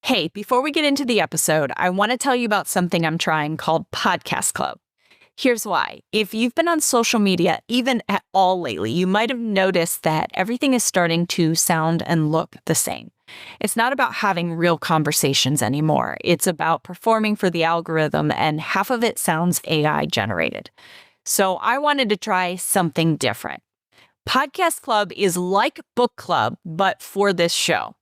Hey, before we get into the episode, I want to tell you about something I'm trying called Podcast Club. Here's why. If you've been on social media, even at all lately, you might have noticed that everything is starting to sound and look the same. It's not about having real conversations anymore. It's about performing for the algorithm, and half of it sounds AI generated. So I wanted to try something different. Podcast Club is like book club, but for this show.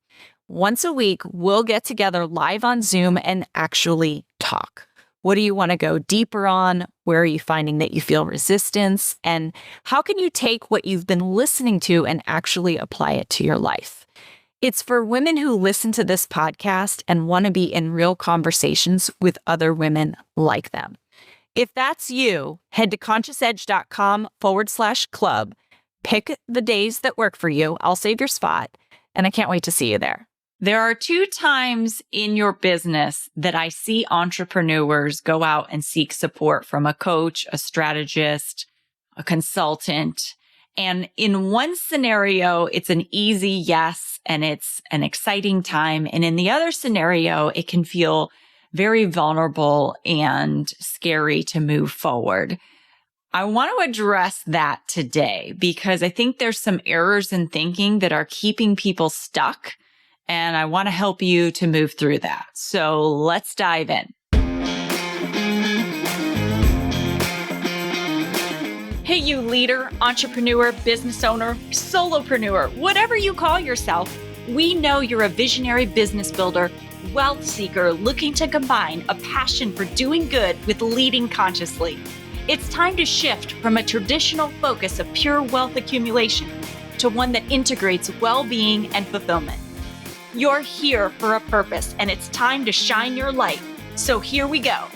Once a week, we'll get together live on Zoom and actually talk. What do you want to go deeper on? Where are you finding that you feel resistance? And how can you take what you've been listening to and actually apply it to your life? It's for women who listen to this podcast and want to be in real conversations with other women like them. If that's you, head to consciousedge.com/club. Pick the days that work for you. I'll save your spot, and I can't wait to see you there. There are 2 times in your business that I see entrepreneurs go out and seek support from a coach, a strategist, a consultant. And in one scenario, it's an easy yes, and it's an exciting time. And in the other scenario, it can feel very vulnerable and scary to move forward. I want to address that today because I think there's some errors in thinking that are keeping people stuck. And I want to help you to move through that. So let's dive in. Hey, you leader, entrepreneur, business owner, solopreneur, whatever you call yourself, we know you're a visionary business builder, wealth seeker looking to combine a passion for doing good with leading consciously. It's time to shift from a traditional focus of pure wealth accumulation to one that integrates well-being and fulfillment. You're here for a purpose, and it's time to shine your light. So here we go.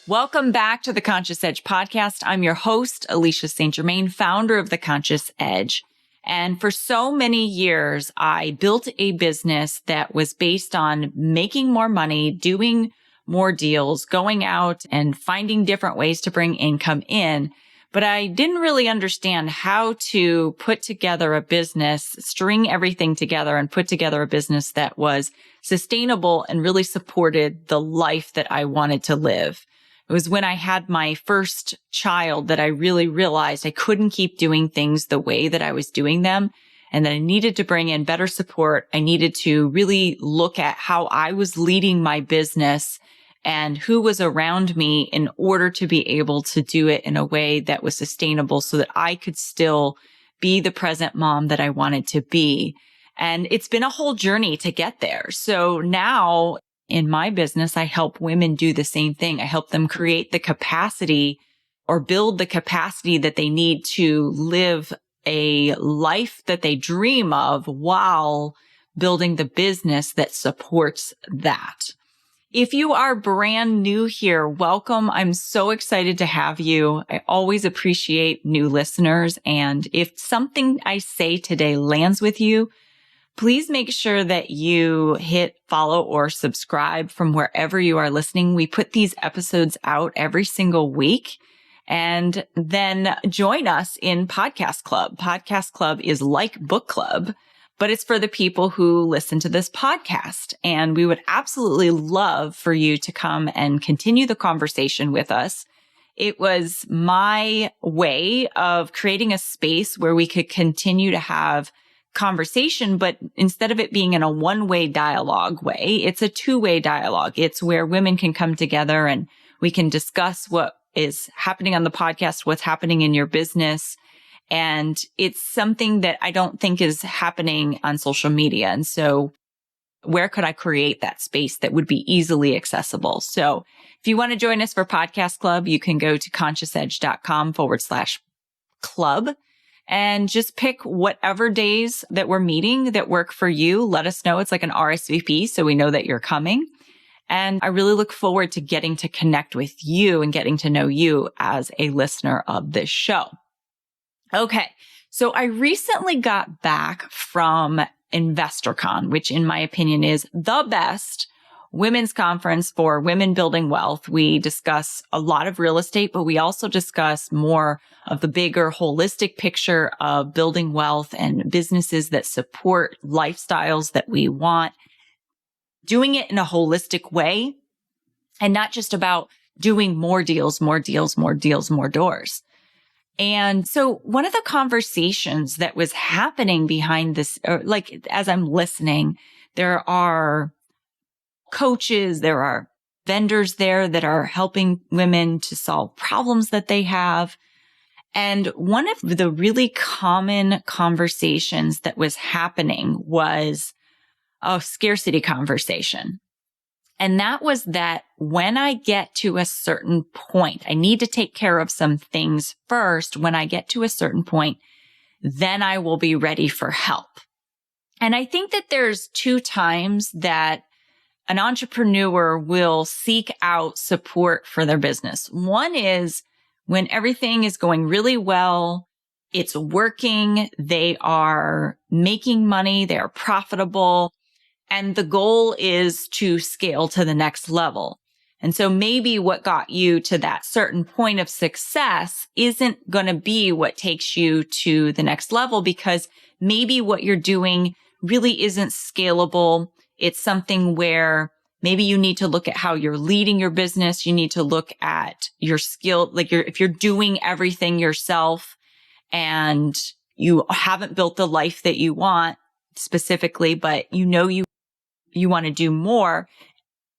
Welcome back to the Conscious Edge podcast. I'm your host, Alecia St, Germain, founder of the Conscious Edge. And for so many years, I built a business that was based on making more money, doing more deals, going out and finding different ways to bring income in. But I didn't really understand how to put together a business, string everything together and put together a business that was sustainable and really supported the life that I wanted to live. It was when I had my first child that I really realized I couldn't keep doing things the way that I was doing them, and that I needed to bring in better support. I needed to really look at how I was leading my business and who was around me in order to be able to do it in a way that was sustainable so that I could still be the present mom that I wanted to be. And it's been a whole journey to get there. So now in my business, I help women do the same thing. I help them create the capacity or build the capacity that they need to live a life that they dream of while building the business that supports that. If you are brand new here, welcome. I'm so excited to have you. I always appreciate new listeners. And if something I say today lands with you, please make sure that you hit follow or subscribe from wherever you are listening. We put these episodes out every single week. And then join us in Podcast Club. Podcast Club is like book club, but it's for the people who listen to this podcast. And we would absolutely love for you to come and continue the conversation with us. It was my way of creating a space where we could continue to have conversation, but instead of it being in a one-way dialogue way, it's a two-way dialogue. It's where women can come together and we can discuss what is happening on the podcast, what's happening in your business. And it's something that I don't think is happening on social media. And so where could I create that space that would be easily accessible? So if you want to join us for Podcast Club, you can go to consciousedge.com/club and just pick whatever days that we're meeting that work for you. Let us know. It's like an RSVP, so we know that you're coming. And I really look forward to getting to connect with you and getting to know you as a listener of this show. Okay. So I recently got back from InvestorCon, which in my opinion is the best women's conference for women building wealth. We discuss a lot of real estate, but we also discuss more of the bigger holistic picture of building wealth and businesses that support lifestyles that we want, doing it in a holistic way and not just about doing more deals, more deals, more deals, more doors. And so one of the conversations that was happening behind this, like as I'm listening, there are coaches, there are vendors there that are helping women to solve problems that they have. And one of the really common conversations that was happening was a scarcity conversation. And that was that when I get to a certain point, I need to take care of some things first. When I get to a certain point, then I will be ready for help. And I think that there's two times that an entrepreneur will seek out support for their business. One is when everything is going really well, it's working, they are making money, they are profitable, and the goal is to scale to the next level. And so maybe what got you to that certain point of success isn't going to be what takes you to the next level, because maybe what you're doing really isn't scalable. It's something where maybe you need to look at how you're leading your business. You need to look at your skill, if you're doing everything yourself and you haven't built the life that you want specifically, but you want to do more.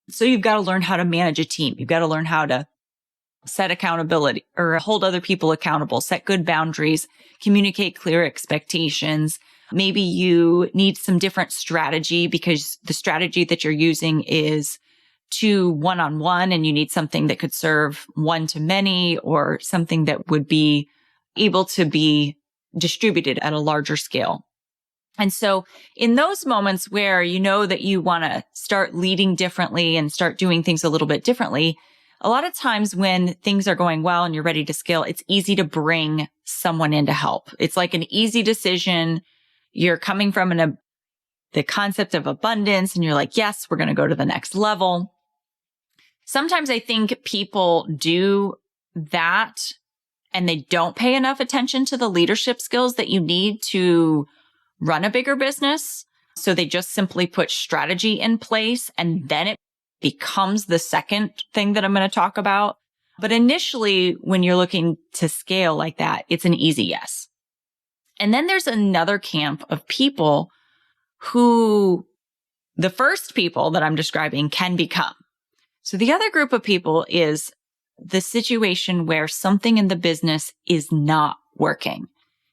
So you've got to learn how to manage a team. You've got to learn how to set accountability or hold other people accountable, set good boundaries, communicate clear expectations. Maybe you need some different strategy because the strategy that you're using is to one-on-one and you need something that could serve one to many or something that would be able to be distributed at a larger scale. And so in those moments where you know that you want to start leading differently and start doing things a little bit differently, a lot of times when things are going well and you're ready to scale, it's easy to bring someone in to help. It's like an easy decision. You're coming from the concept of abundance and you're like, yes, we're going to go to the next level. Sometimes I think people do that and they don't pay enough attention to the leadership skills that you need to run a bigger business. So they just simply put strategy in place and then it becomes the second thing that I'm going to talk about. But initially, when you're looking to scale like that, it's an easy yes. And then there's another camp of people who the first people that I'm describing can become. So the other group of people is the situation where something in the business is not working.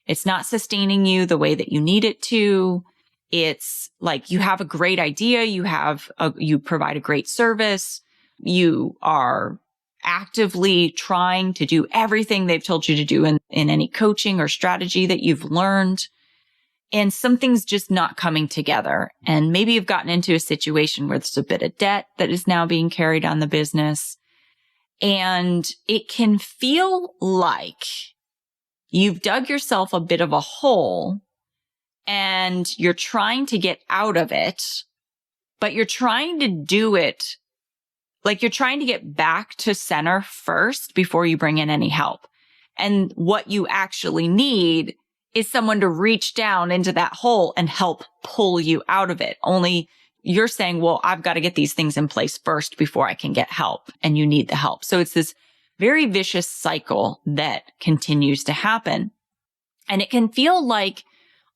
It's not sustaining you the way that you need it to. It's like you have a great idea. You provide a great service. You are actively trying to do everything they've told you to do in any coaching or strategy that you've learned. And something's just not coming together. And maybe you've gotten into a situation where there's a bit of debt that is now being carried on the business. And it can feel like you've dug yourself a bit of a hole and you're trying to get out of it, but you're trying to do it like you're trying to get back to center first before you bring in any help. And what you actually need is someone to reach down into that hole and help pull you out of it. Only you're saying, well, I've got to get these things in place first before I can get help, and you need the help. So it's this very vicious cycle that continues to happen. And it can feel like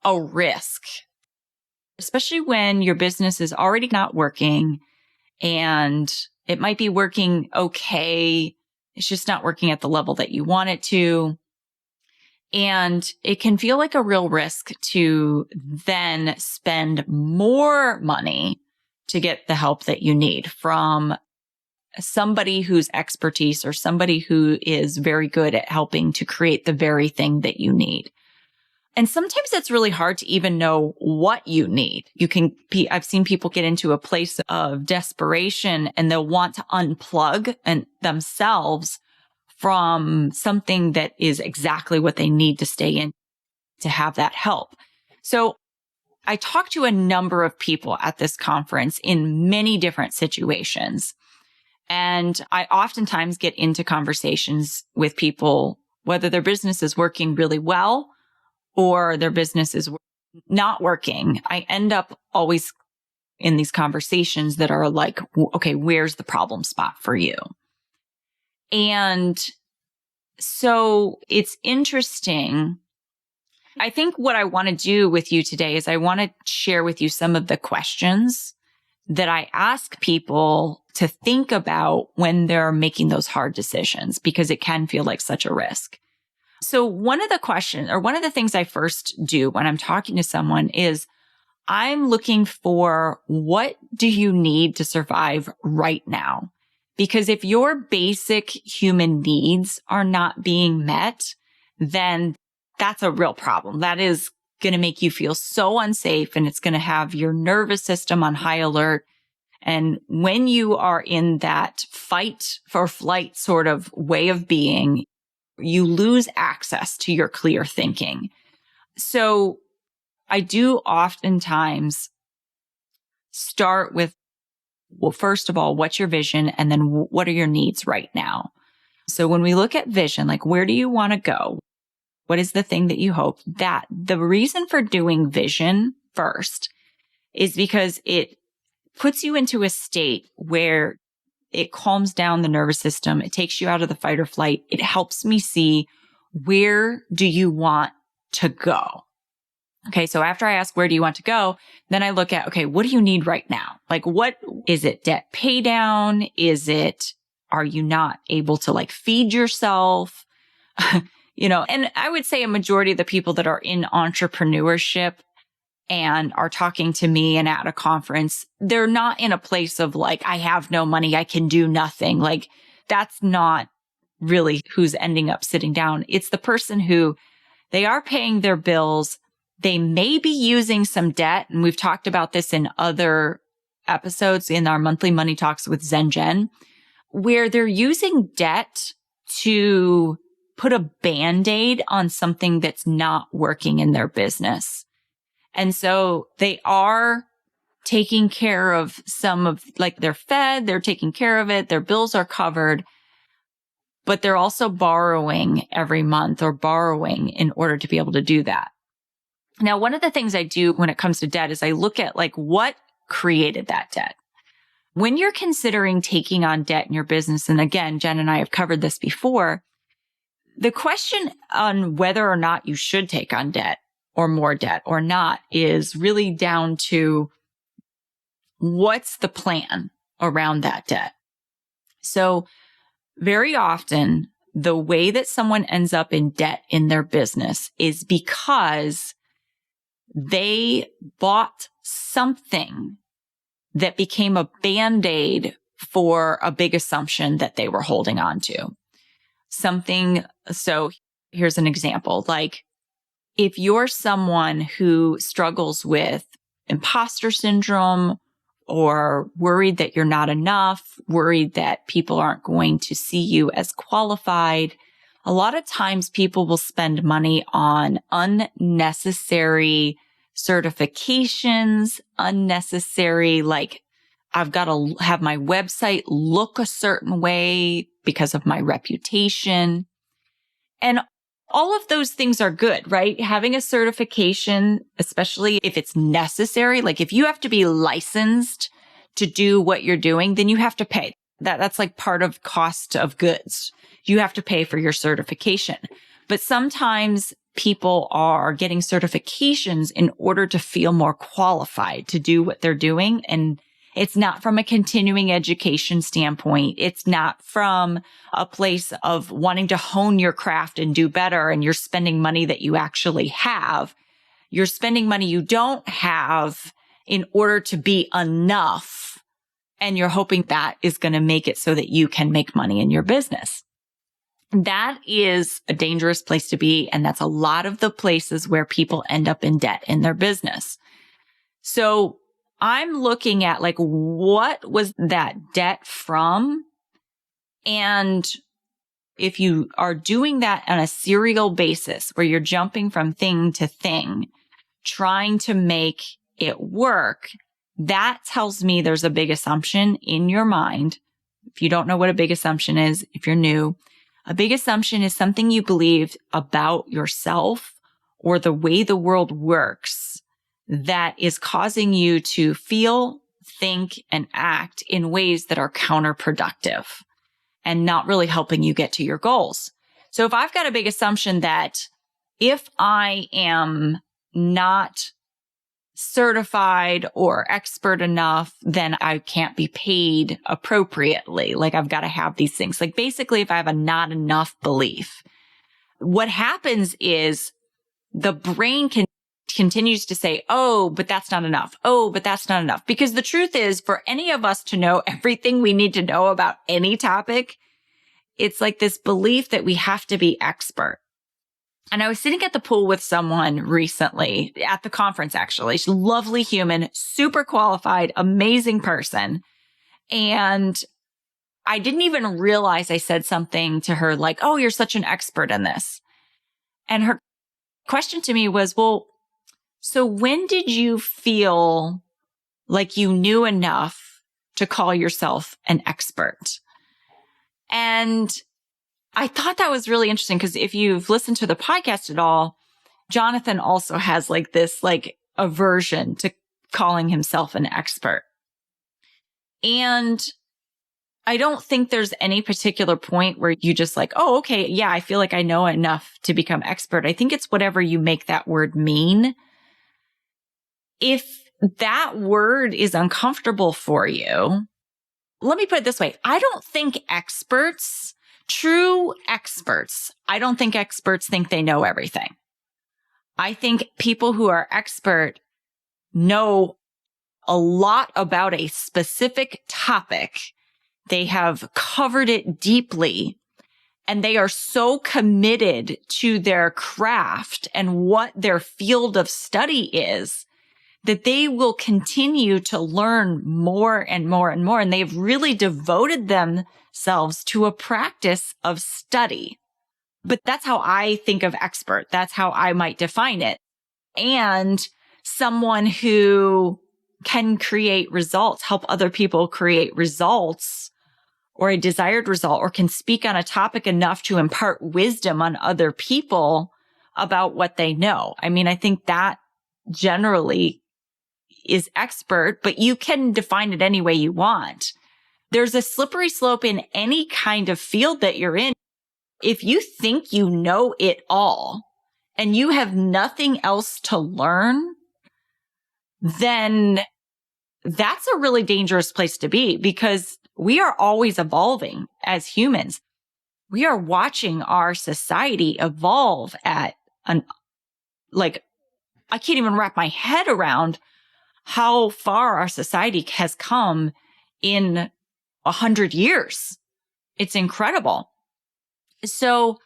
a risk, especially when your business is already not working and it might be working okay. It's just not working at the level that you want it to. And it can feel like a real risk to then spend more money to get the help that you need from somebody whose expertise or somebody who is very good at helping to create the very thing that you need. And sometimes it's really hard to even know what you need. I've seen people get into a place of desperation and they'll want to unplug themselves from something that is exactly what they need to stay in to have that help. So I talked to a number of people at this conference in many different situations. And I oftentimes get into conversations with people, whether their business is working really well or their business is not working. I end up always in these conversations that are like, okay, where's the problem spot for you? And so it's interesting. I think what I want to do with you today is I want to share with you some of the questions that I ask people to think about when they're making those hard decisions, because it can feel like such a risk. So one of the things I first do when I'm talking to someone is I'm looking for, what do you need to survive right now? Because if your basic human needs are not being met, then that's a real problem. That is going to make you feel so unsafe, and it's going to have your nervous system on high alert. And when you are in that fight or flight sort of way of being, you lose access to your clear thinking. So I do oftentimes start with, well, first of all, what's your vision? And then what are your needs right now? So when we look at vision, like, where do you want to go? What is the thing that you hope? That the reason for doing vision first is because it puts you into a state where it calms down the nervous system. It takes you out of the fight or flight. It helps me see, where do you want to go? Okay. So after I ask, where do you want to go? Then I look at, okay, what do you need right now? Like, what is it? Debt pay down? Are you not able to like feed yourself? And I would say a majority of the people that are in entrepreneurship and are talking to me and at a conference, they're not in a place of like, I have no money, I can do nothing. Like, that's not really who's ending up sitting down. It's the person who, they are paying their bills. They may be using some debt. And we've talked about this in other episodes in our monthly money talks with Zen Jen, where they're using debt to put a Band-Aid on something that's not working in their business. And so they are taking care of some of, like, they're fed, they're taking care of it, their bills are covered, but they're also borrowing every month or borrowing in order to be able to do that. Now, one of the things I do when it comes to debt is I look at like what created that debt. When you're considering taking on debt in your business, and again, Jen and I have covered this before, the question on whether or not you should take on debt or more debt or not is really down to what's the plan around that debt. So very often, the way that someone ends up in debt in their business is because they bought something that became a Band-Aid for a big assumption that they were holding on to. So here's an example. Like, if you're someone who struggles with imposter syndrome or worried that you're not enough, worried that people aren't going to see you as qualified, a lot of times people will spend money on unnecessary certifications, unnecessary, like, I've got to have my website look a certain way because of my reputation. And all of those things are good, right? Having a certification, especially if it's necessary, like if you have to be licensed to do what you're doing, then you have to pay. That's like part of cost of goods. You have to pay for your certification. But sometimes people are getting certifications in order to feel more qualified to do what they're doing. And it's not from a continuing education standpoint. It's not from a place of wanting to hone your craft and do better. And you're spending money that you actually have. You're spending money you don't have in order to be enough. And you're hoping that is going to make it so that you can make money in your business. That is a dangerous place to be. And that's a lot of the places where people end up in debt in their business. So I'm looking at like, what was that debt from? And if you are doing that on a serial basis where you're jumping from thing to thing, trying to make it work, that tells me there's a big assumption in your mind. If you don't know what a big assumption is, if you're new, a big assumption is something you believe about yourself or the way the world works that is causing you to feel, think, and act in ways that are counterproductive and not really helping you get to your goals. So if I've got a big assumption that if I am not certified or expert enough, then I can't be paid appropriately. Like I've got to have these things. Like basically, if I have a not enough belief, what happens is the brain continues to say, oh, but that's not enough. Oh, but that's not enough. Because the truth is, for any of us to know everything we need to know about any topic, it's like this belief that we have to be expert. And I was sitting at the pool with someone recently at the conference, actually. She's a lovely human, super qualified, amazing person. And I didn't even realize I said something to her like, oh, you're such an expert in this. And her question to me was, well, so when did you feel like you knew enough to call yourself an expert? And I thought that was really interesting because if you've listened to the podcast at all, Jonathan also has like this like aversion to calling himself an expert. And I don't think there's any particular point where you just like, oh, okay, yeah, I feel like I know enough to become expert. I think it's whatever you make that word mean. If that word is uncomfortable for you, let me put it this way. I don't think true experts, I don't think experts think they know everything. I think people who are expert know a lot about a specific topic. They have covered it deeply, and they are so committed to their craft and what their field of study is that they will continue to learn more and more and more. And they've really devoted themselves to a practice of study. But that's how I think of expert. That's how I might define it. And someone who can create results, help other people create results or a desired result, or can speak on a topic enough to impart wisdom on other people about what they know. I mean, I think that generally is expert, but you can define it any way you want. There's a slippery slope in any kind of field that you're in. If you think you know it all and you have nothing else to learn, then that's a really dangerous place to be, because we are always evolving as humans. We are watching our society evolve at I can't even wrap my head around how far our society has come in 100 years. It's incredible. So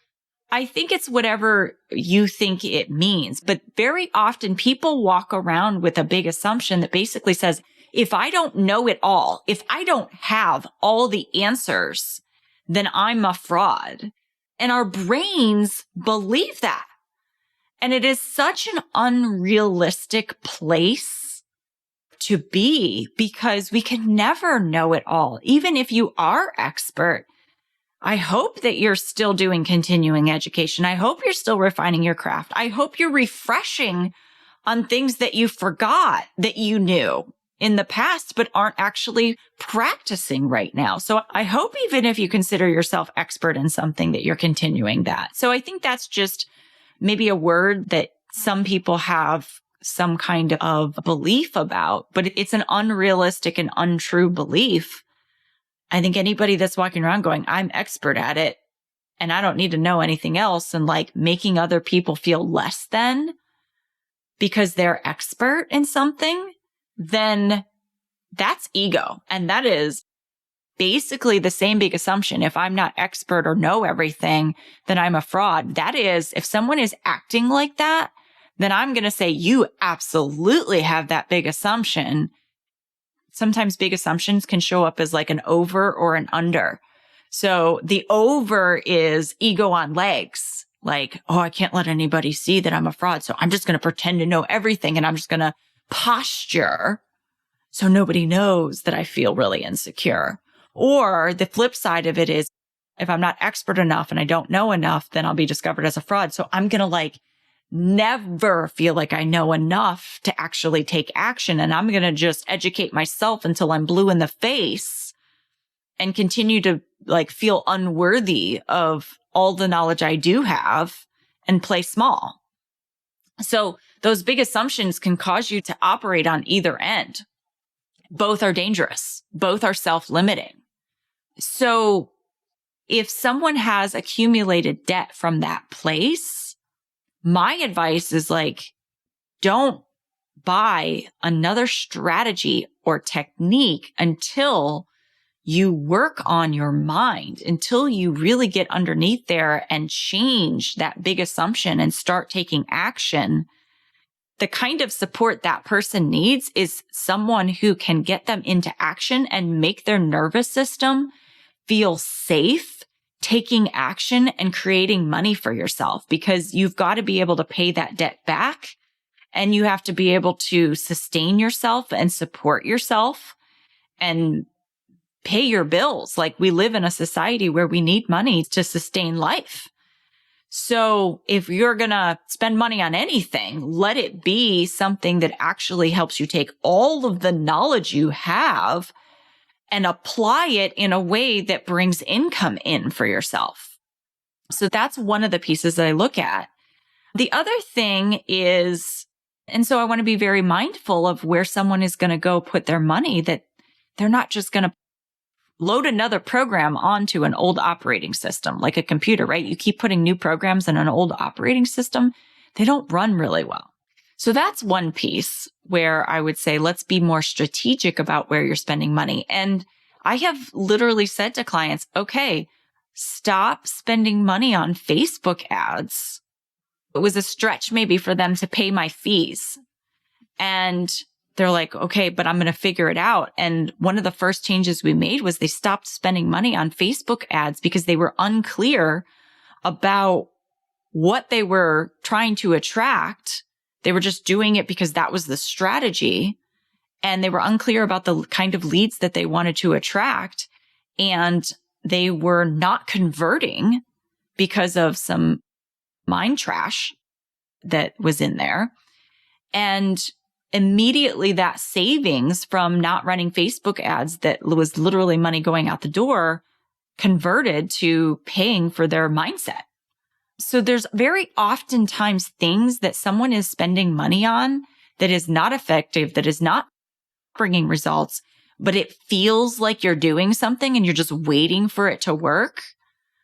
I think it's whatever you think it means. But very often people walk around with a big assumption that basically says, if I don't know it all, if I don't have all the answers, then I'm a fraud. And our brains believe that. And it is such an unrealistic place to be, because we can never know it all. Even if you are expert, I hope that you're still doing continuing education. I hope you're still refining your craft. I hope you're refreshing on things that you forgot that you knew in the past, but aren't actually practicing right now. So I hope even if you consider yourself expert in something, that you're continuing that. So I think that's just maybe a word that some people have some kind of belief about, but it's an unrealistic and untrue belief. I think anybody that's walking around going, I'm expert at it and I don't need to know anything else, and like making other people feel less than because they're expert in something, then that's ego. And that is basically the same big assumption. If I'm not expert or know everything, then I'm a fraud. That is, if someone is acting like that, then I'm going to say, you absolutely have that big assumption. Sometimes big assumptions can show up as like an over or an under. So the over is ego on legs. Like, oh, I can't let anybody see that I'm a fraud. So I'm just going to pretend to know everything. And I'm just going to posture so nobody knows that I feel really insecure. Or the flip side of it is, if I'm not expert enough and I don't know enough, then I'll be discovered as a fraud. So I'm going to like never feel like I know enough to actually take action. And I'm going to just educate myself until I'm blue in the face and continue to like feel unworthy of all the knowledge I do have and play small. So those big assumptions can cause you to operate on either end. Both are dangerous. Both are self-limiting. So if someone has accumulated debt from that place, my advice is like, don't buy another strategy or technique until you work on your mind, until you really get underneath there and change that big assumption and start taking action. The kind of support that person needs is someone who can get them into action and make their nervous system feel safe taking action and creating money for yourself, because you've got to be able to pay that debt back, and you have to be able to sustain yourself and support yourself and pay your bills. Like, we live in a society where we need money to sustain life. So if you're going to spend money on anything, let it be something that actually helps you take all of the knowledge you have and apply it in a way that brings income in for yourself. So that's one of the pieces that I look at. The other thing is, and so I want to be very mindful of where someone is going to go put their money, that they're not just going to load another program onto an old operating system, like a computer, right? You keep putting new programs in an old operating system, they don't run really well. So that's one piece where I would say, let's be more strategic about where you're spending money. And I have literally said to clients, okay, stop spending money on Facebook ads. It was a stretch maybe for them to pay my fees. And they're like, okay, but I'm going to figure it out. And one of the first changes we made was they stopped spending money on Facebook ads because they were unclear about what they were trying to attract. They were just doing it because that was the strategy. And they were unclear about the kind of leads that they wanted to attract. And they were not converting because of some mind trash that was in there. And immediately that savings from not running Facebook ads, that was literally money going out the door, converted to paying for their mindset. So there's very oftentimes things that someone is spending money on that is not effective, that is not bringing results, but it feels like you're doing something and you're just waiting for it to work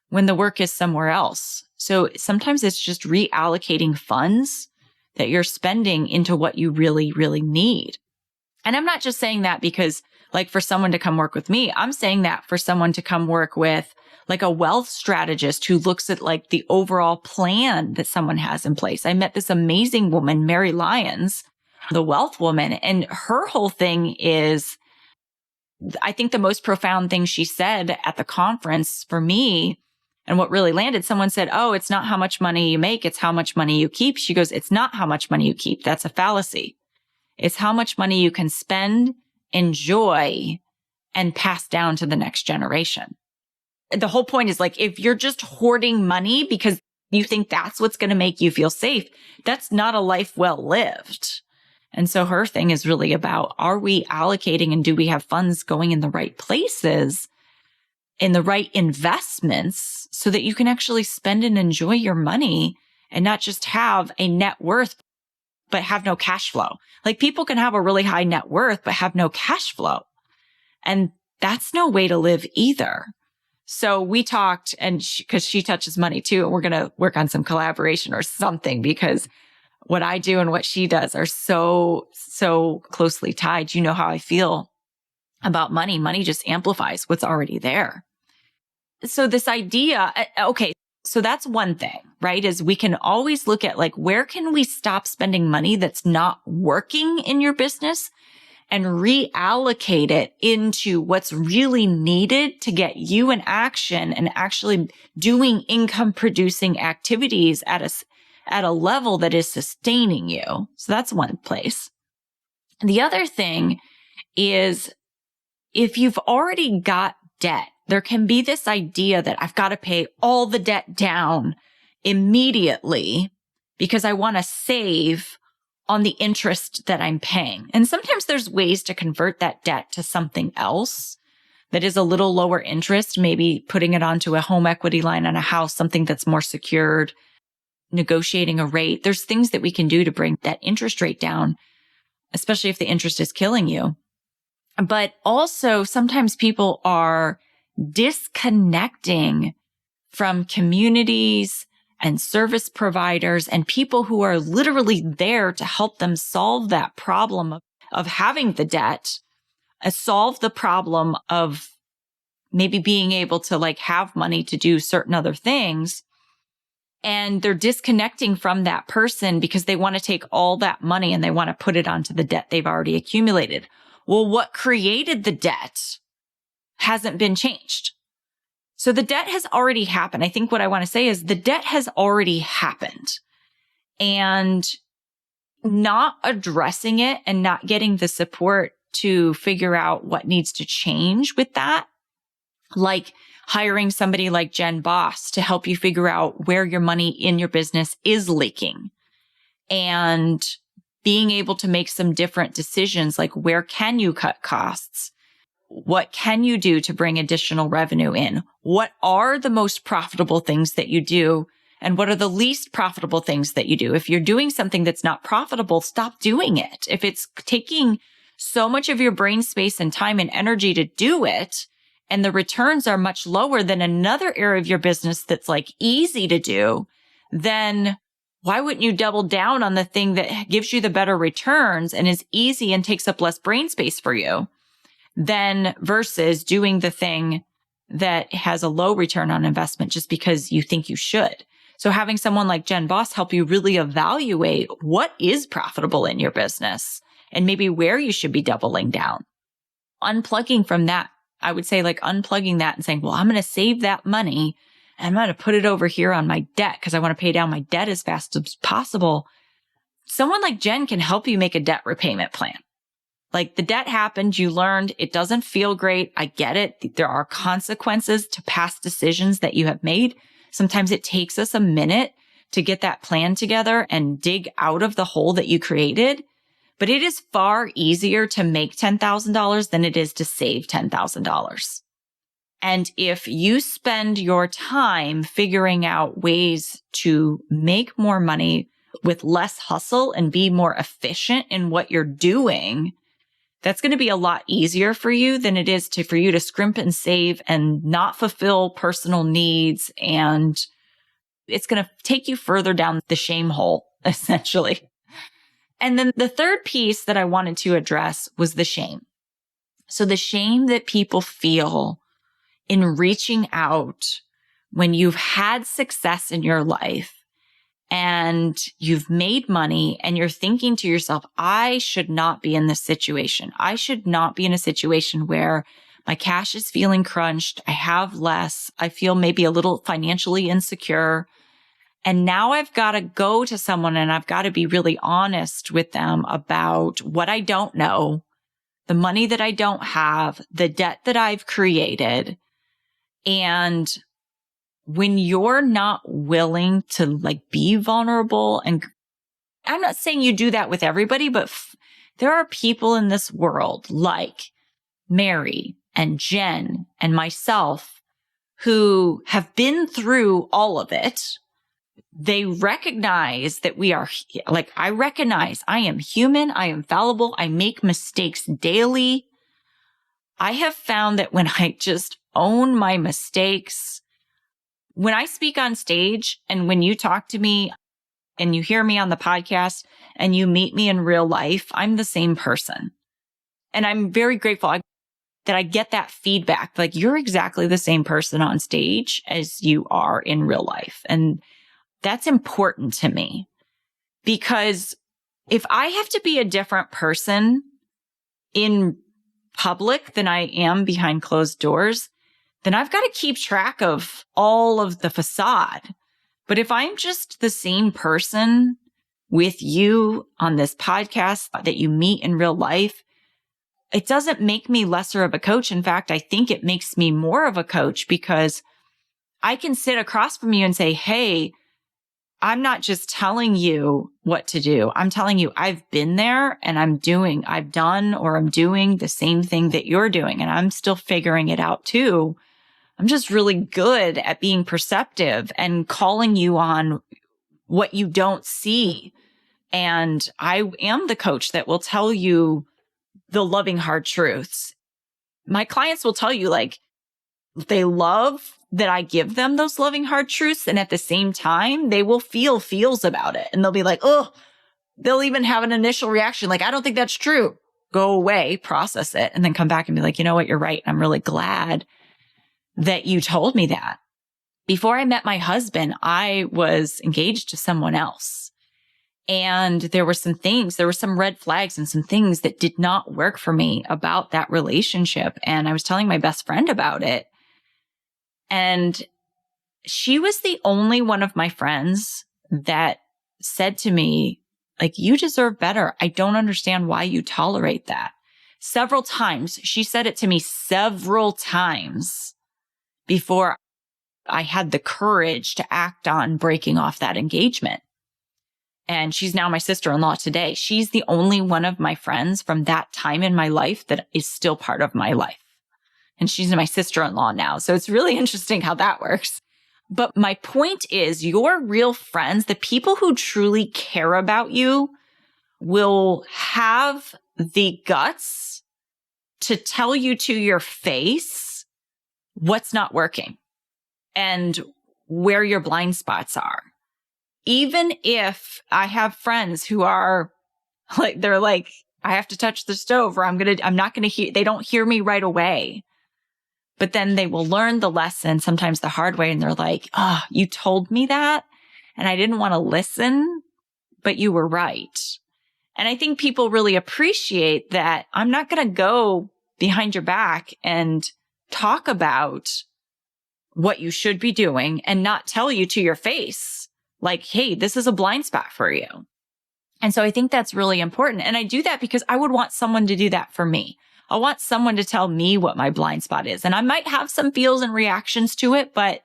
when the work is somewhere else. So sometimes it's just reallocating funds that you're spending into what you really, really need. And I'm not just saying that because like for someone to come work with me, I'm saying that for someone to come work with like a wealth strategist who looks at like the overall plan that someone has in place. I met this amazing woman, Mary Lyons, the wealth woman, and her whole thing is, I think the most profound thing she said at the conference for me, and what really landed, someone said, oh, it's not how much money you make, it's how much money you keep. She goes, it's not how much money you keep. That's a fallacy. It's how much money you can spend, enjoy, and pass down to the next generation. The whole point is like, if you're just hoarding money because you think that's what's going to make you feel safe, that's not a life well lived. And so her thing is really about, are we allocating and do we have funds going in the right places, in the right investments, so that you can actually spend and enjoy your money and not just have a net worth, but have no cash flow. Like, people can have a really high net worth, but have no cash flow. And that's no way to live either. So we talked, and because she touches money too, and we're going to work on some collaboration or something, because what I do and what she does are so, so closely tied. You know how I feel about money. Money just amplifies what's already there. So this idea, okay, so that's one thing, right? Is we can always look at like, where can we stop spending money that's not working in your business and reallocate it into what's really needed to get you in action and actually doing income producing activities at a level that is sustaining you. So that's one place. The other thing is if you've already got debt, there can be this idea that I've got to pay all the debt down immediately because I want to save on the interest that I'm paying. And sometimes there's ways to convert that debt to something else that is a little lower interest, maybe putting it onto a home equity line on a house, something that's more secured, negotiating a rate. There's things that we can do to bring that interest rate down, especially if the interest is killing you. But also sometimes people are disconnecting from communities and service providers and people who are literally there to help them solve that problem of having the debt, solve the problem of maybe being able to have money to do certain other things. And they're disconnecting from that person because they want to take all that money and they want to put it onto the debt they've already accumulated. Well, what created the debt hasn't been changed. So the debt has already happened. I think what I want to say is the debt has already happened, and not addressing it and not getting the support to figure out what needs to change with that, like hiring somebody like Jen Boss to help you figure out where your money in your business is leaking and being able to make some different decisions, like where can you cut costs? What can you do to bring additional revenue in? What are the most profitable things that you do? And what are the least profitable things that you do? If you're doing something that's not profitable, stop doing it. If it's taking so much of your brain space and time and energy to do it, and the returns are much lower than another area of your business that's easy to do, then why wouldn't you double down on the thing that gives you the better returns and is easy and takes up less brain space for you? Then versus doing the thing that has a low return on investment just because you think you should. So having someone like Jen Boss help you really evaluate what is profitable in your business and maybe where you should be doubling down. Unplugging from that, I would say unplugging that and saying, well, I'm going to save that money and I'm going to put it over here on my debt because I want to pay down my debt as fast as possible. Someone like Jen can help you make a debt repayment plan. The debt happened, you learned, it doesn't feel great. I get it. There are consequences to past decisions that you have made. Sometimes it takes us a minute to get that plan together and dig out of the hole that you created. But it is far easier to make $10,000 than it is to save $10,000. And if you spend your time figuring out ways to make more money with less hustle and be more efficient in what you're doing, that's going to be a lot easier for you than it is for you to scrimp and save and not fulfill personal needs. And it's going to take you further down the shame hole, essentially. And then the third piece that I wanted to address was the shame. So the shame that people feel in reaching out when you've had success in your life and you've made money and you're thinking to yourself, I should not be in this situation. I should not be in a situation where my cash is feeling crunched. I have less. I feel maybe a little financially insecure. And now I've got to go to someone and I've got to be really honest with them about what I don't know, the money that I don't have, the debt that I've created. And when you're not willing to be vulnerable, and I'm not saying you do that with everybody, but there are people in this world like Mary and Jen and myself who have been through all of it. They recognize that we are I recognize I am human. I am fallible. I make mistakes daily. I have found that when I just own my mistakes, when I speak on stage and when you talk to me and you hear me on the podcast and you meet me in real life, I'm the same person. And I'm very grateful that I get that feedback. You're exactly the same person on stage as you are in real life. And that's important to me because if I have to be a different person in public than I am behind closed doors, then I've got to keep track of all of the facade. But if I'm just the same person with you on this podcast that you meet in real life, it doesn't make me lesser of a coach. In fact, I think it makes me more of a coach because I can sit across from you and say, hey, I'm not just telling you what to do. I'm telling you I've been there and I'm doing the same thing that you're doing. And I'm still figuring it out too. I'm just really good at being perceptive and calling you on what you don't see. And I am the coach that will tell you the loving hard truths. My clients will tell you, like, they love that I give them those loving hard truths. And at the same time, they will feel feels about it. And they'll be like, oh, they'll even have an initial reaction. Like, I don't think that's true. Go away, process it, and then come back and be like, you know what? You're right. I'm really glad that you told me that. Before I met my husband, I was engaged to someone else. And there were some red flags and some things that did not work for me about that relationship. And I was telling my best friend about it. And she was the only one of my friends that said to me, like, you deserve better. I don't understand why you tolerate that. Several times. She said it to me several times before I had the courage to act on breaking off that engagement. And she's now my sister-in-law today. She's the only one of my friends from that time in my life that is still part of my life. And she's my sister-in-law now. So it's really interesting how that works. But my point is, your real friends, the people who truly care about you, will have the guts to tell you to your face what's not working and where your blind spots are. Even if I have friends who are like, they're like, I have to touch the stove or I'm not going to hear, they don't hear me right away. But then they will learn the lesson, sometimes the hard way. And they're like, oh, you told me that and I didn't want to listen, but you were right. And I think people really appreciate that I'm not going to go behind your back and talk about what you should be doing and not tell you to your face, like, hey, this is a blind spot for you. And so I think that's really important. And I do that because I would want someone to do that for me. I want someone to tell me what my blind spot is. And I might have some feels and reactions to it, but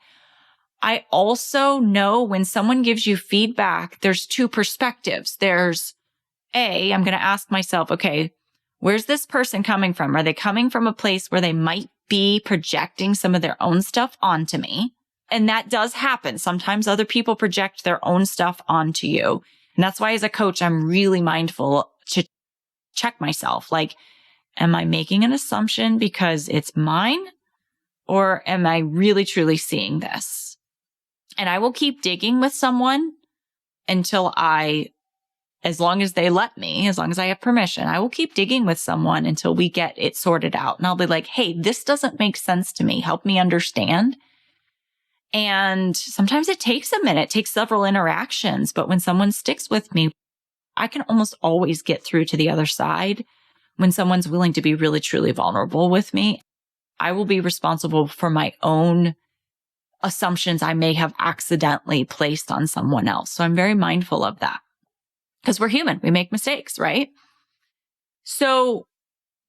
I also know when someone gives you feedback, there's two perspectives. There's I'm going to ask myself, okay, where's this person coming from? Are they coming from a place where they might be projecting some of their own stuff onto me? And that does happen. Sometimes other people project their own stuff onto you. And that's why as a coach, I'm really mindful to check myself. Like, am I making an assumption because it's mine? Or am I really, truly seeing this? And I will keep digging with someone until as long as they let me, as long as I have permission, I will keep digging with someone until we get it sorted out. And I'll be like, hey, this doesn't make sense to me. Help me understand. And sometimes it takes a minute, it takes several interactions. But when someone sticks with me, I can almost always get through to the other side. When someone's willing to be really, truly vulnerable with me, I will be responsible for my own assumptions I may have accidentally placed on someone else. So I'm very mindful of that. Because we're human. We make mistakes, right? So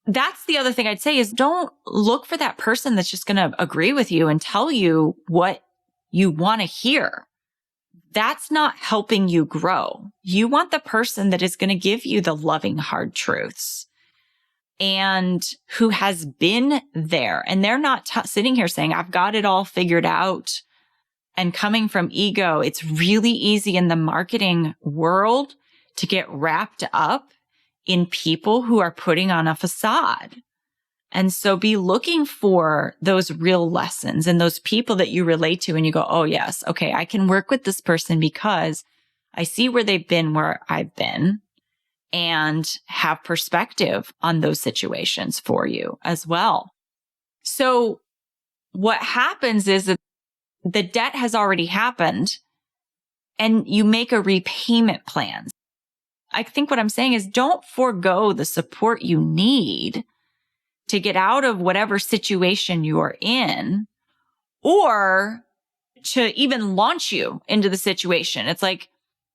that's the other thing I'd say is don't look for that person that's just going to agree with you and tell you what you want to hear. That's not helping you grow. You want the person that is going to give you the loving, hard truths and who has been there. And they're not sitting here saying, I've got it all figured out. And coming from ego, it's really easy in the marketing world to get wrapped up in people who are putting on a facade. And so be looking for those real lessons and those people that you relate to and you go, oh yes, okay, I can work with this person because I see where they've been, where I've been, and have perspective on those situations for you as well. So what happens is that the debt has already happened and you make a repayment plan. I think what I'm saying is don't forego the support you need to get out of whatever situation you're in or to even launch you into the situation. It's like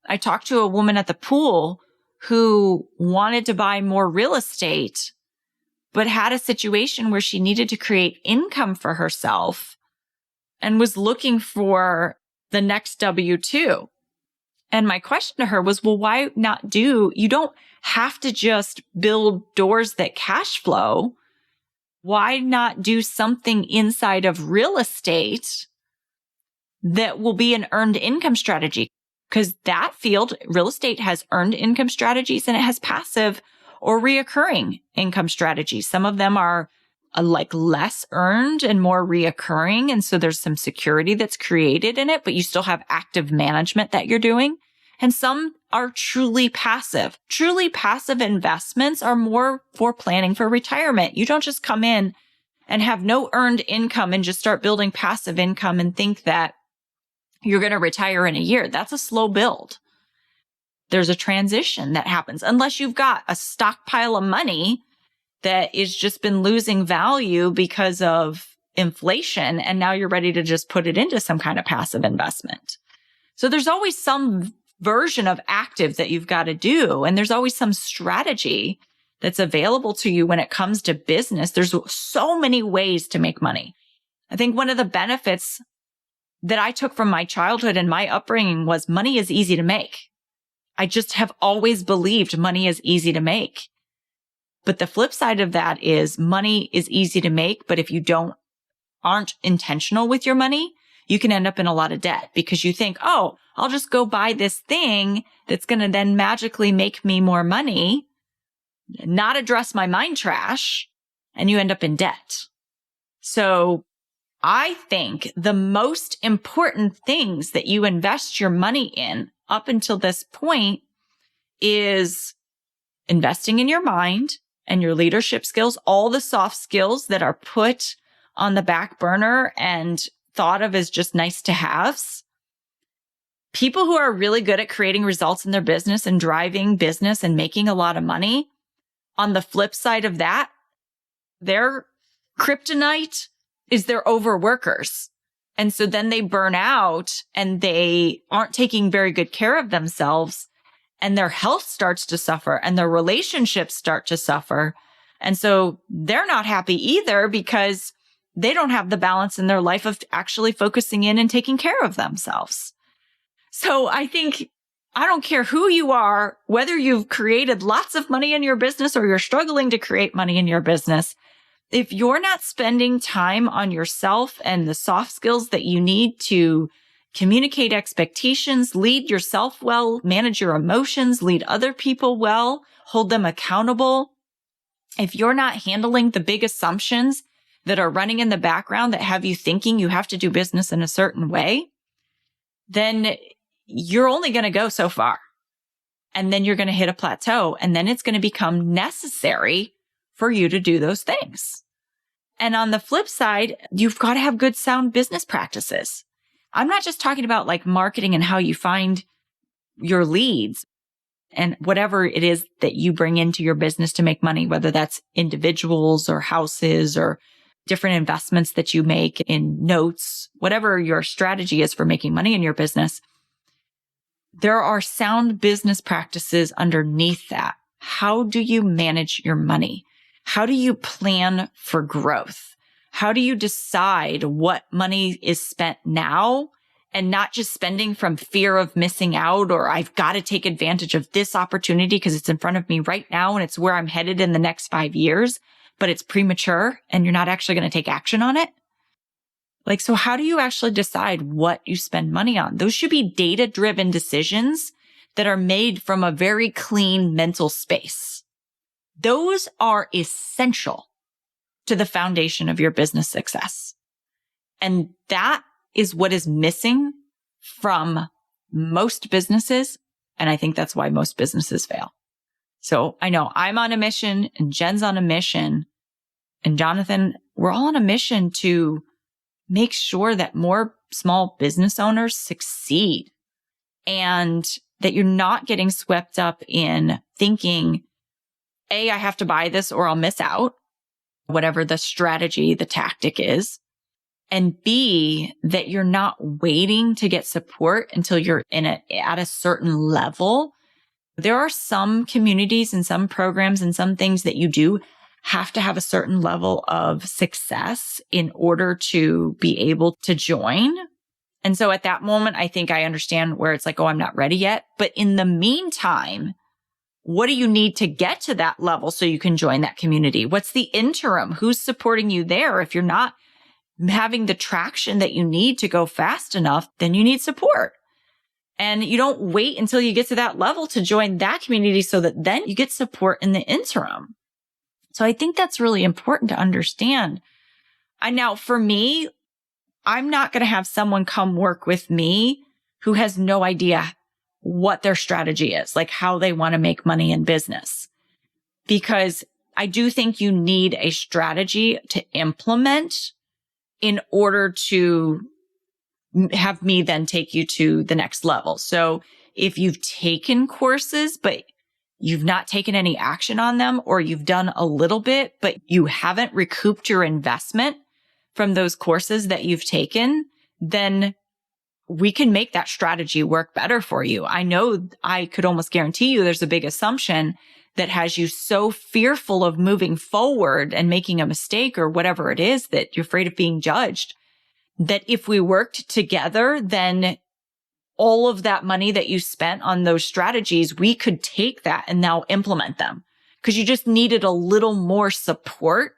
I talked to a woman at the pool who wanted to buy more real estate, but had a situation where she needed to create income for herself and was looking for the next W-2. And my question to her was, well, why not you don't have to just build doors that cash flow. Why not do something inside of real estate that will be an earned income strategy? Because that field, real estate, has earned income strategies and it has passive or reoccurring income strategies. Some of them are like less earned and more reoccurring. And so there's some security that's created in it, but you still have active management that you're doing. And some are truly passive. Truly passive investments are more for planning for retirement. You don't just come in and have no earned income and just start building passive income and think that you're going to retire in a year. That's a slow build. There's a transition that happens unless you've got a stockpile of money that is just been losing value because of inflation. And now you're ready to just put it into some kind of passive investment. So there's always some version of active that you've got to do. And there's always some strategy that's available to you when it comes to business. There's so many ways to make money. I think one of the benefits that I took from my childhood and my upbringing was money is easy to make. I just have always believed money is easy to make. But the flip side of that is money is easy to make, but if you aren't intentional with your money, you can end up in a lot of debt because you think, oh, I'll just go buy this thing that's going to then magically make me more money, not address my mind trash, and you end up in debt. So I think the most important things that you invest your money in up until this point is investing in your mind and your leadership skills, all the soft skills that are put on the back burner and thought of as just nice to haves. People who are really good at creating results in their business and driving business and making a lot of money, on the flip side of that, their kryptonite is they're overworkers. And so then they burn out and they aren't taking very good care of themselves and their health starts to suffer and their relationships start to suffer. And so they're not happy either because they don't have the balance in their life of actually focusing in and taking care of themselves. So I think I don't care who you are, whether you've created lots of money in your business or you're struggling to create money in your business. If you're not spending time on yourself and the soft skills that you need to communicate expectations, lead yourself well, manage your emotions, lead other people well, hold them accountable. If you're not handling the big assumptions that are running in the background that have you thinking you have to do business in a certain way, then you're only going to go so far. And then you're going to hit a plateau and then it's going to become necessary for you to do those things. And on the flip side, you've got to have good, sound business practices. I'm not just talking about like marketing and how you find your leads and whatever it is that you bring into your business to make money, whether that's individuals or houses or different investments that you make in notes, whatever your strategy is for making money in your business. There are sound business practices underneath that. How do you manage your money? How do you plan for growth? How do you decide what money is spent now and not just spending from fear of missing out or I've got to take advantage of this opportunity because it's in front of me right now and it's where I'm headed in the next 5 years, but it's premature and you're not actually going to take action on it? Like, so how do you actually decide what you spend money on? Those should be data-driven decisions that are made from a very clean mental space. Those are essential to the foundation of your business success. And that is what is missing from most businesses. And I think that's why most businesses fail. So I know I'm on a mission and Jen's on a mission and Jonathan, we're all on a mission to make sure that more small business owners succeed. And that you're not getting swept up in thinking, A, I have to buy this or I'll miss out, whatever the strategy, the tactic is. And B, that you're not waiting to get support until you're at a certain level. There are some communities and some programs and some things that you do have to have a certain level of success in order to be able to join. And so at that moment, I think I understand where it's like, oh, I'm not ready yet. But in the meantime, what do you need to get to that level so you can join that community? What's the interim? Who's supporting you there? If you're not having the traction that you need to go fast enough, then you need support. And you don't wait until you get to that level to join that community so that then you get support in the interim. So I think that's really important to understand. And now for me, I'm not going to have someone come work with me who has no idea what their strategy is, like how they want to make money in business. Because I do think you need a strategy to implement in order to have me then take you to the next level. So if you've taken courses, but you've not taken any action on them, or you've done a little bit, but you haven't recouped your investment from those courses that you've taken, then we can make that strategy work better for you. I know I could almost guarantee you there's a big assumption that has you so fearful of moving forward and making a mistake or whatever it is that you're afraid of being judged, that if we worked together, then all of that money that you spent on those strategies, we could take that and now implement them because you just needed a little more support.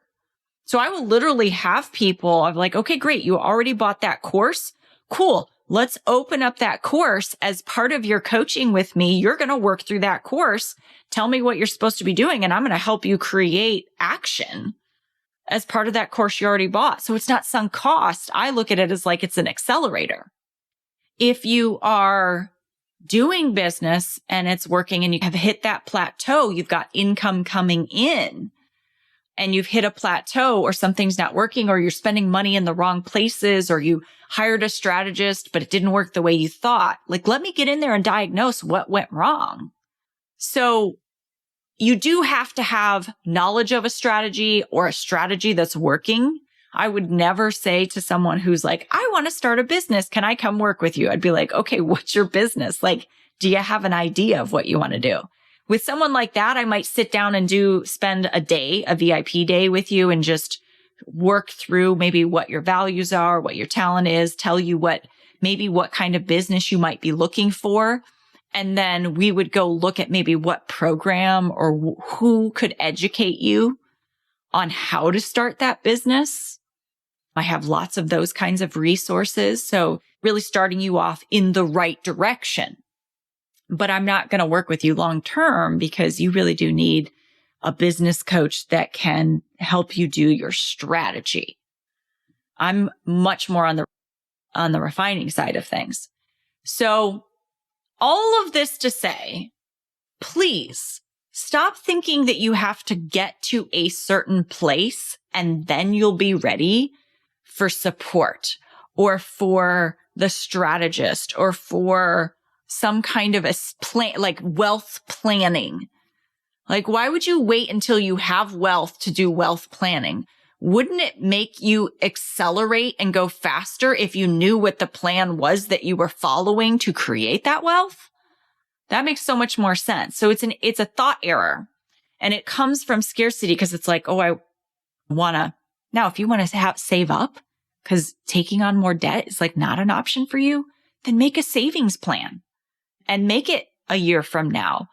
So I will literally have people, I'm like, okay, great. You already bought that course. Cool. Let's open up that course as part of your coaching with me. You're going to work through that course. Tell me what you're supposed to be doing, and I'm going to help you create action as part of that course you already bought. So it's not sunk cost. I look at it as like it's an accelerator. If you are doing business and it's working and you have hit that plateau, you've got income coming in, and you've hit a plateau or something's not working or you're spending money in the wrong places or you hired a strategist, but it didn't work the way you thought. Like, let me get in there and diagnose what went wrong. So you do have to have knowledge of a strategy or a strategy that's working. I would never say to someone who's like, I want to start a business. Can I come work with you? I'd be like, okay, what's your business? Like, do you have an idea of what you want to do? With someone like that, I might sit down and spend a day, a VIP day with you and just work through maybe what your values are, what your talent is, tell you what kind of business you might be looking for. And then we would go look at maybe what program or who could educate you on how to start that business. I have lots of those kinds of resources. So really starting you off in the right direction. But I'm not going to work with you long term because you really do need a business coach that can help you do your strategy. I'm much more on the refining side of things. So all of this to say, please stop thinking that you have to get to a certain place and then you'll be ready for support or for the strategist or for some kind of a plan, like wealth planning. Like, why would you wait until you have wealth to do wealth planning? Wouldn't it make you accelerate and go faster if you knew what the plan was that you were following to create that wealth? That makes so much more sense. So it's a thought error, and it comes from scarcity because it's like, oh, I want to. Now, if you want to save up because taking on more debt is like not an option for you, then make a savings plan and make it a year from now.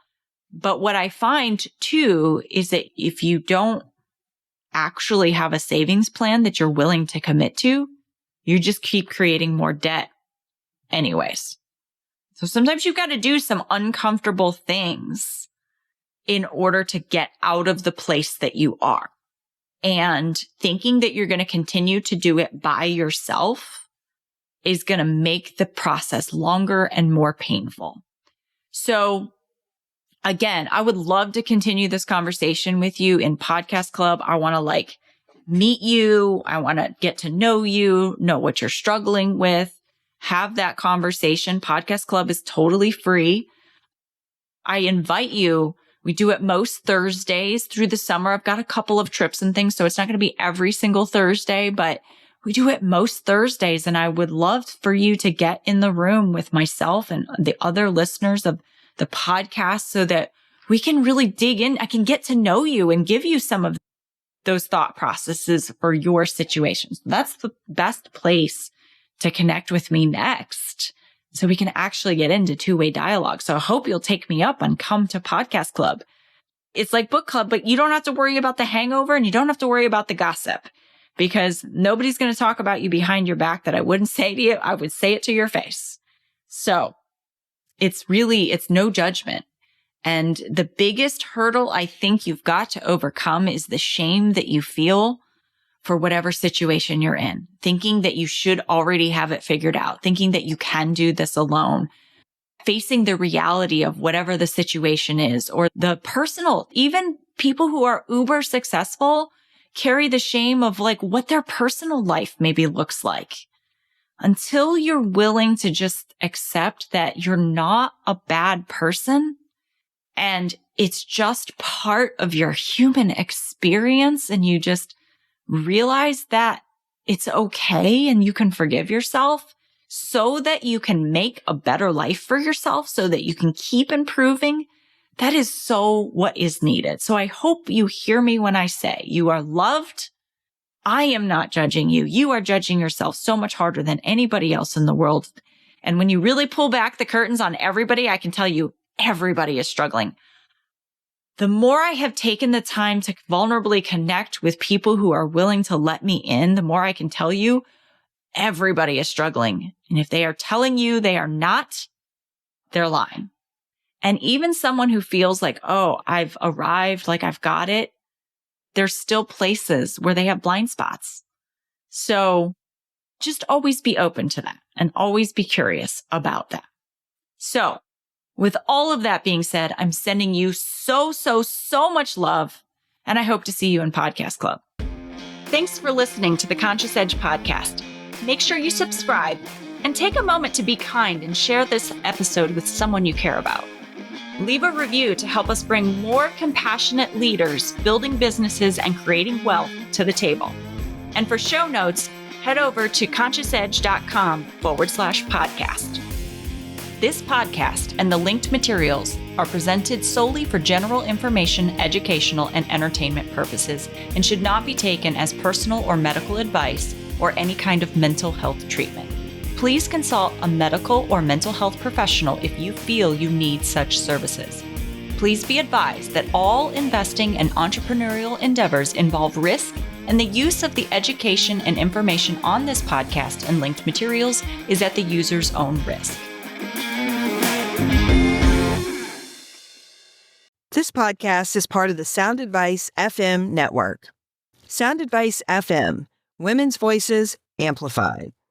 But what I find too is that if you don't actually have a savings plan that you're willing to commit to, you just keep creating more debt anyways. So sometimes you've got to do some uncomfortable things in order to get out of the place that you are. And thinking that you're going to continue to do it by yourself is going to make the process longer and more painful. So again, I would love to continue this conversation with you in Podcast Club. I want to meet you. I want to get to know you, know what you're struggling with, have that conversation. Podcast Club is totally free. I invite you. We do it most Thursdays through the summer. I've got a couple of trips and things, so it's not going to be every single Thursday, but we do it most Thursdays. And I would love for you to get in the room with myself and the other listeners of the podcast so that we can really dig in. I can get to know you and give you some of those thought processes for your situations. That's the best place to connect with me next, so we can actually get into two-way dialogue. So I hope you'll take me up on come to podcast club. It's like book club, but you don't have to worry about the hangover and you don't have to worry about the gossip, because nobody's going to talk about you behind your back that I wouldn't say to you. I would say it to your face. So it's no judgment. And the biggest hurdle I think you've got to overcome is the shame that you feel for whatever situation you're in, thinking that you should already have it figured out, thinking that you can do this alone, facing the reality of whatever the situation is, or the personal, even people who are uber successful carry the shame of like what their personal life maybe looks like. Until you're willing to just accept that you're not a bad person and it's just part of your human experience, and you just realize that it's okay and you can forgive yourself so that you can make a better life for yourself, so that you can keep improving. That is so what is needed. So I hope you hear me when I say you are loved. I am not judging you. You are judging yourself so much harder than anybody else in the world. And when you really pull back the curtains on everybody, I can tell you everybody is struggling. The more I have taken the time to vulnerably connect with people who are willing to let me in, the more I can tell you everybody is struggling. And if they are telling you they are not, they're lying. And even someone who feels like, oh, I've arrived, like I've got it, there's still places where they have blind spots. So just always be open to that and always be curious about that. So with all of that being said, I'm sending you so much love, and I hope to see you in Podcast Club. Thanks for listening to the Conscious Edge podcast. Make sure you subscribe and take a moment to be kind and share this episode with someone you care about. Leave a review to help us bring more compassionate leaders building businesses and creating wealth to the table. And for show notes, head over to consciousedge.com/podcast. This podcast and the linked materials are presented solely for general information, educational, and entertainment purposes and should not be taken as personal or medical advice or any kind of mental health treatment. Please consult a medical or mental health professional if you feel you need such services. Please be advised that all investing and entrepreneurial endeavors involve risk, and the use of the education and information on this podcast and linked materials is at the user's own risk. This podcast is part of the Sound Advice FM network. Sound Advice FM, women's voices amplified.